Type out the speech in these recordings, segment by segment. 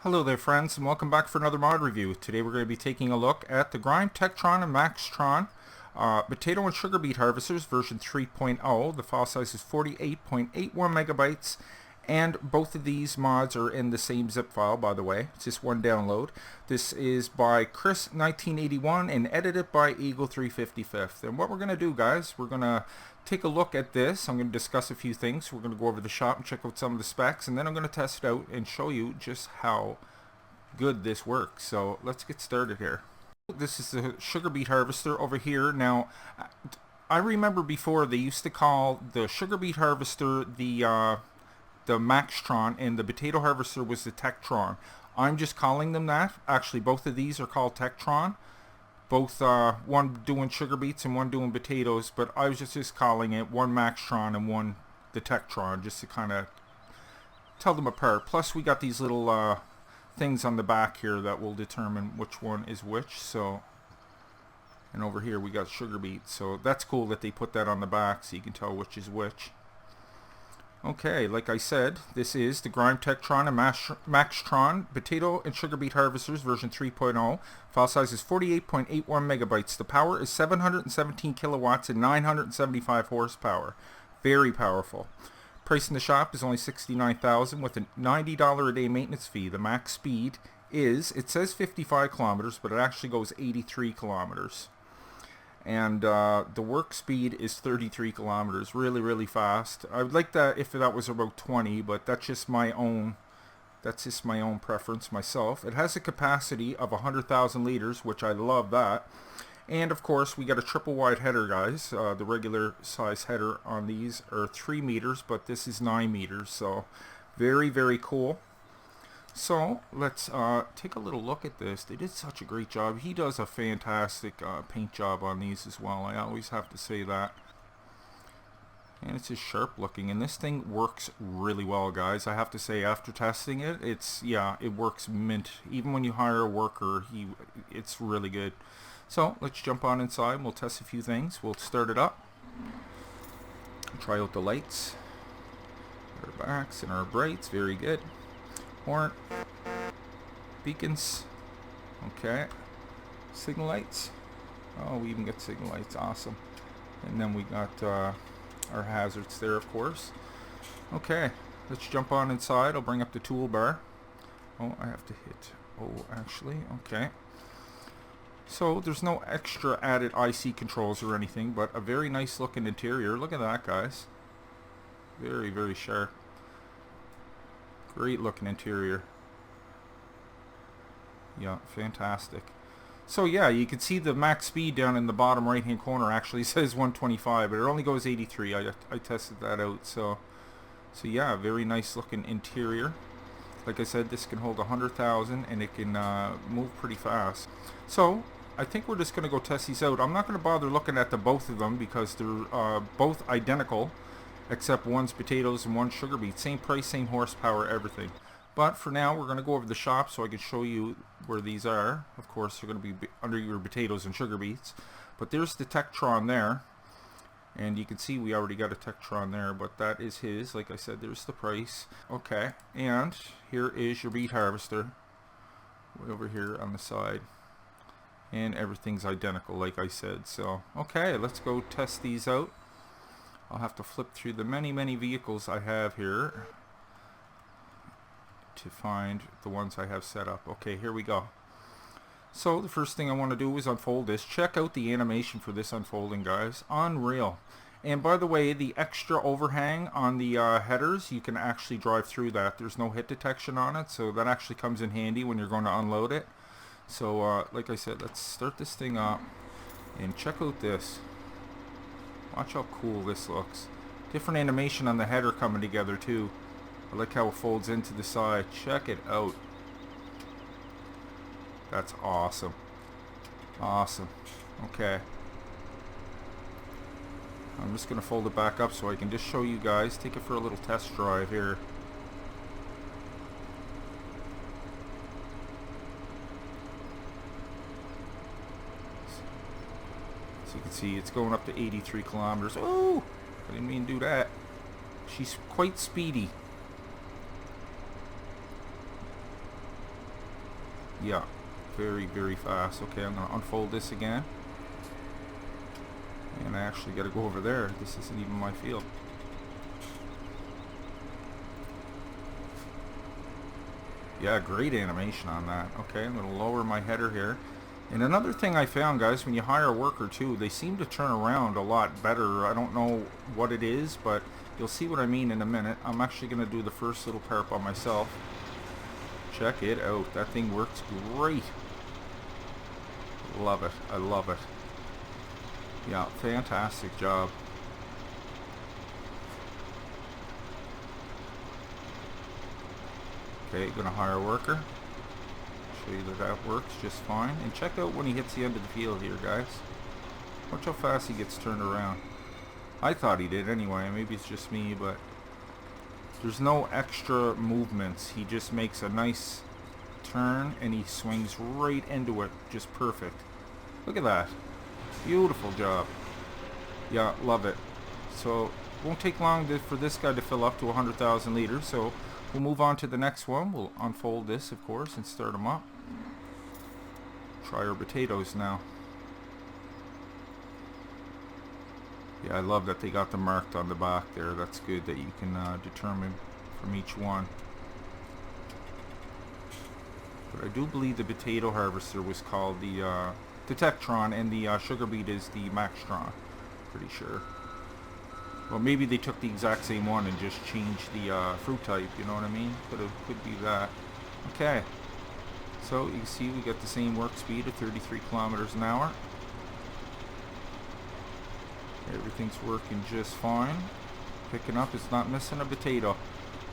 Hello there friends, and welcome back for another mod review. Today we're going to be taking a look at the Grimme Tectron and Maxtron potato and sugar beet harvesters version 3.0. The file size is 48.81 megabytes, and both of these mods are in the same zip file, by the way. It's just one download. This is by Chris 1981 and edited by Eagle355th. And what we're going to do, guys, we're going to take a look at this. I'm going to discuss a few things. We're going to go over the shop and check out some of the specs, and then I'm going to test it out and show you just how good this works. So let's get started here. This is the sugar beet harvester over here. Now, I remember before they used to call the sugar beet harvester the Maxtron, and the potato harvester was the Tectron. I'm just calling them that. Actually, both of these are called Tectron. Both, one doing sugar beets and one doing potatoes, but I was just calling it one Maxtron and one the Tectron, just to kind of tell them apart. Plus, we got these little things on the back here that will determine which one is which. So, and over here we got sugar beets. So that's cool that they put that on the back so you can tell which is which. Okay, like I said, this is the Grimme Tectron and Maxtron potato and sugar beet harvesters version 3.0. File size is 48.81 megabytes. The power is 717 kilowatts and 975 horsepower. Very powerful. Price in the shop is only $69,000 with a $90 a day maintenance fee. The max speed is, it says 55 kilometers, but it actually goes 83 kilometers. And the work speed is 33 kilometers, really fast. I would like that if that was about 20, but that's just my own preference myself. It has a capacity of 100,000 liters, which I love that. And of course we got a triple wide header, guys. The regular size header on these are 3 meters, but this is 9 meters, so very cool. So let's take a little look at this. They did such a great job. He does a fantastic paint job on these as well. I always have to say that. And it's just sharp looking, and this thing works really well, guys. I have to say, after testing it, it works mint. Even when you hire a worker, it's really good. So let's jump on inside and we'll test a few things. We'll start it up, try out the lights, our backs and our brights. Very good. Horn, beacons, okay, signal lights. Oh, we even got signal lights. Awesome. And then we got our hazards there, of course. Okay, let's jump on inside. I'll bring up the toolbar. Oh, I have to hit O, actually. Okay, so there's no extra added IC controls or anything, but a very nice looking interior. Look at that, guys. Very sharp. Great looking interior. Yeah, fantastic. So yeah, you can see the max speed down in the bottom right hand corner actually says 125, but it only goes 83. I tested that out. So yeah, very nice looking interior. Like I said, this can hold 100,000 and it can move pretty fast. So I think we're just going to go test these out. I'm not going to bother looking at the both of them because they're both identical, except one's potatoes and one's sugar beet. Same price, same horsepower, everything. But for now, we're going to go over the shop so I can show you where these are. Of course, they're going to be under your potatoes and sugar beets. But there's the Tectron there. And you can see we already got a Tectron there, but that is his. Like I said, there's the price. Okay, and here is your beet harvester. Way over here on the side. And everything's identical, like I said. So, okay, let's go test these out. I'll have to flip through the many vehicles I have here to find the ones I have set up. Okay, here we go. So the first thing I want to do is unfold this. Check out the animation for this unfolding, guys. Unreal. And by the way, the extra overhang on the headers, you can actually drive through that. There's no hit detection on it, so that actually comes in handy when you're going to unload it. So like I said, let's start this thing up and check out this. Watch how cool this looks. Different animation on the header coming together too. I like how it folds into the side. Check it out. That's awesome. Awesome. Okay. I'm just going to fold it back up so I can just show you guys. Take it for a little test drive here. So you can see it's going up to 83 kilometers. Oh, I didn't mean to do that. She's quite speedy. Yeah, very, very fast. Okay, I'm going to unfold this again. And I actually got to go over there. This isn't even my field. Yeah, great animation on that. Okay, I'm going to lower my header here. And another thing I found, guys, when you hire a worker too, they seem to turn around a lot better. I don't know what it is, but you'll see what I mean in a minute. I'm actually going to do the first little part by myself. Check it out. That thing works great. Love it. I love it. Yeah, fantastic job. Okay, gonna hire a worker. Show you that that works just fine. And check out when he hits the end of the field here, guys. Watch how fast he gets turned around. I thought he did anyway. Maybe it's just me, but there's no extra movements. He just makes a nice turn and he swings right into it. Just perfect. Look at that. Beautiful job. Yeah, love it. So, won't take long for this guy to fill up to 100,000 liters. So, we'll move on to the next one. We'll unfold this, of course, and start them up. Try our potatoes now. Yeah, I love that they got them marked on the back there. That's good that you can determine from each one. But I do believe the potato harvester was called the Tectron, and the sugar beet is the Maxtron. Pretty sure. Well, maybe they took the exact same one and just changed the fruit type, you know what I mean? Could be that. Okay. So, you can see we got the same work speed of 33 kilometers an hour. Everything's working just fine. Picking up, it's not missing a potato.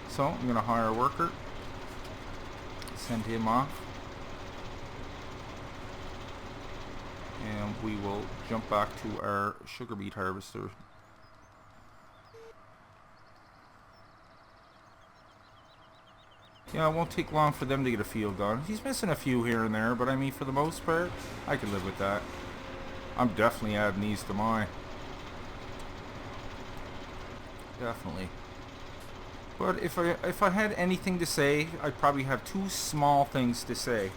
So, I'm going to hire a worker. Send him off. And we will jump back to our sugar beet harvester. Yeah, it won't take long for them to get a field done. He's missing a few here and there, but I mean, for the most part, I can live with that. I'm definitely adding these to mine. Definitely. But if I had anything to say, I'd probably have two small things to say.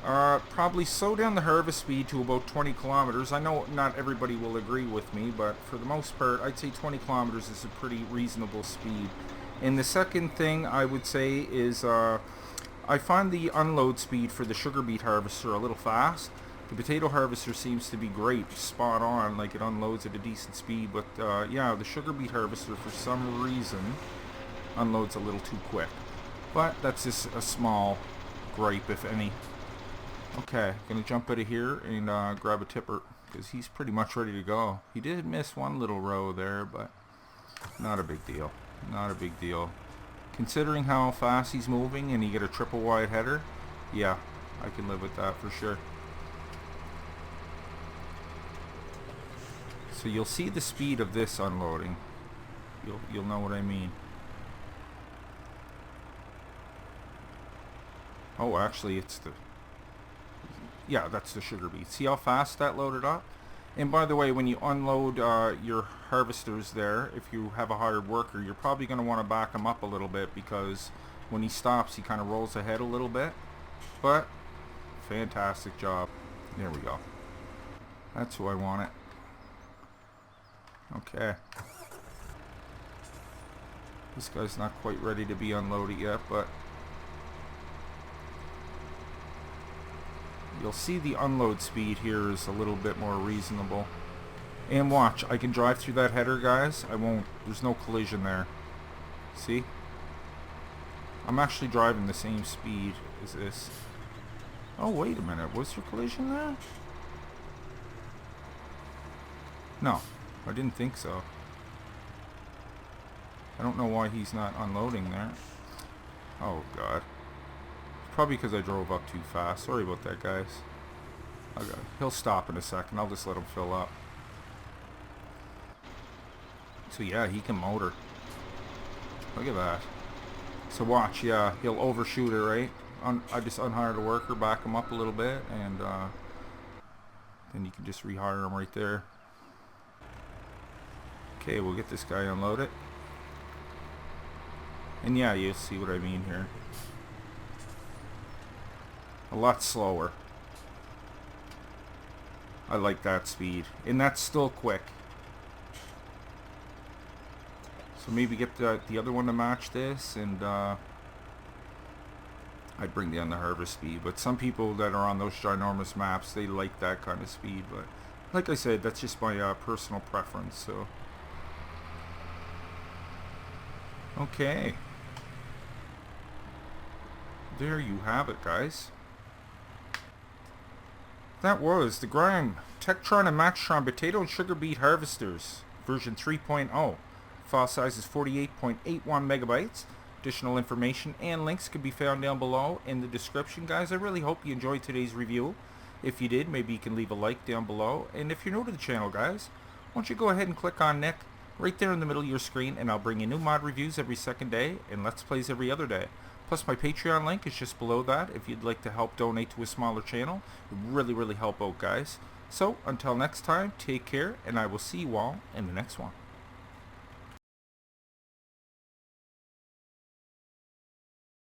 Probably slow down the harvest speed to about 20 kilometers. I know not everybody will agree with me, but for the most part, I'd say 20 kilometers is a pretty reasonable speed. And the second thing I would say is I find the unload speed for the sugar beet harvester a little fast. The potato harvester seems to be great, spot on, like it unloads at a decent speed. But yeah, the sugar beet harvester for some reason unloads a little too quick. But that's just a small gripe, if any. Okay, gonna jump out of here and grab a tipper because he's pretty much ready to go. He did miss one little row there, but not a big deal. Not a big deal. Considering how fast he's moving and you get a triple wide header, yeah, I can live with that for sure. So you'll see the speed of this unloading. You'll know what I mean. Oh, actually it's the... Yeah, that's the sugar beet. See how fast that loaded up? And by the way, when you unload your harvesters there, if you have a hired worker, you're probably going to want to back him up a little bit because when he stops, he kind of rolls ahead a little bit. But, fantastic job. There we go. That's who I want it. Okay. This guy's not quite ready to be unloaded yet, but you'll see the unload speed here is a little bit more reasonable. And watch, I can drive through that header, guys. I won't, there's no collision there. See? I'm actually driving the same speed as this. Oh, wait a minute. Was there collision there? No, I didn't think so. I don't know why he's not unloading there. Oh, God. Probably because I drove up too fast. Sorry about that, guys. Okay. He'll stop in a second. I'll just let him fill up. So yeah, he can motor. Look at that. So watch, yeah, he'll overshoot it, right? I just unhired a worker, back him up a little bit, and then you can just rehire him right there. Okay, we'll get this guy unloaded. And yeah, you'll see what I mean here. A lot slower. I like that speed. And that's still quick. So maybe get the other one to match this, and I'd bring down the harvest speed. But some people that are on those ginormous maps, they like that kind of speed. But like I said, that's just my personal preference. So okay, there you have it, guys. That was the Grimme Tectron and Maxtron potato and sugar beet harvesters, version 3.0. File size is 48.81 megabytes. Additional information and links can be found down below in the description, guys. I really hope you enjoyed today's review. If you did, maybe you can leave a like down below. And if you're new to the channel, guys, why don't you go ahead and click on Nick right there in the middle of your screen, and I'll bring you new mod reviews every second day and Let's Plays every other day. Plus, my Patreon link is just below that if you'd like to help donate to a smaller channel. It would really help out, guys. So, until next time, take care, and I will see you all in the next one.